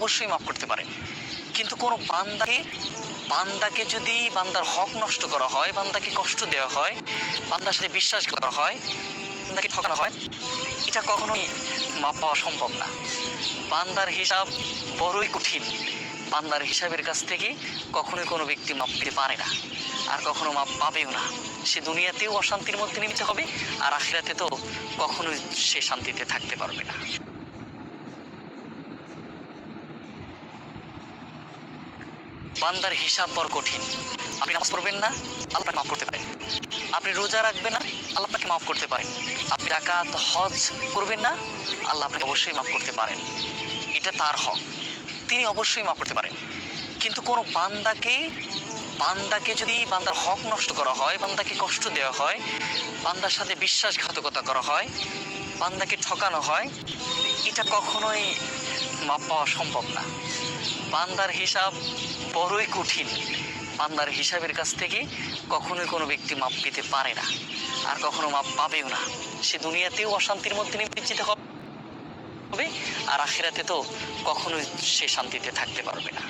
অবশ্যই মাফ করতে পারেন। কিন্তু কোনো বান্দাকে যদি বান্দার হক নষ্ট করা হয়, বান্দাকে কষ্ট দেওয়া হয়, বান্দার সাথে বিশ্বাসঘাত করা হয়, বান্দাকে ঠকানো হয়, এটা কখনোই মাপ পাওয়া সম্ভব না। বান্দার হিসাব বড়ই কঠিন। বান্দার হিসাবের কাছ থেকে কখনোই কোনো ব্যক্তি মাপ পেতে পারে না, আর কখনো মাপ পাবেও না। সে দুনিয়াতেও অশান্তির মধ্যে নিতে হবে, আর আখিরাতে তো কখনোই সে শান্তিতে থাকতে পারবে না। বান্দার হিসাব বড় কঠিন। আপনি নামাজ পড়বেন না, আল্লাহ মাফ করতে পারেন। আপনি রোজা রাখবেন না, আল্লাহ আপনাকে মাফ করতে পারেন। আপনি যাকাত হজ করবেন না, আল্লাহ আপনাকে অবশ্যই মাফ করতে পারেন। এটা তার হক, তিনি অবশ্যই মাফ করতে পারেন। কিন্তু কোনো বান্দাকে যদি বান্দার হক নষ্ট করা হয়, বান্দাকে কষ্ট দেওয়া হয়, বান্দার সাথে বিশ্বাসঘাতকতা করা হয়, বান্দাকে ঠকানো হয়, এটা কখনোই মাপ পাওয়া সম্ভব না। বান্দার হিসাব বড়ই কঠিন। বান্দার হিসাবের কাছ থেকে কখনোই কোনো ব্যক্তি মাপ পেতে পারে না, আর কখনো মাপ পাবেও না। সে দুনিয়াতেও অশান্তির মধ্যে নিমজ্জিত হবে, আর আখিরাতে তো কখনোই সে শান্তিতে থাকতে পারবে না।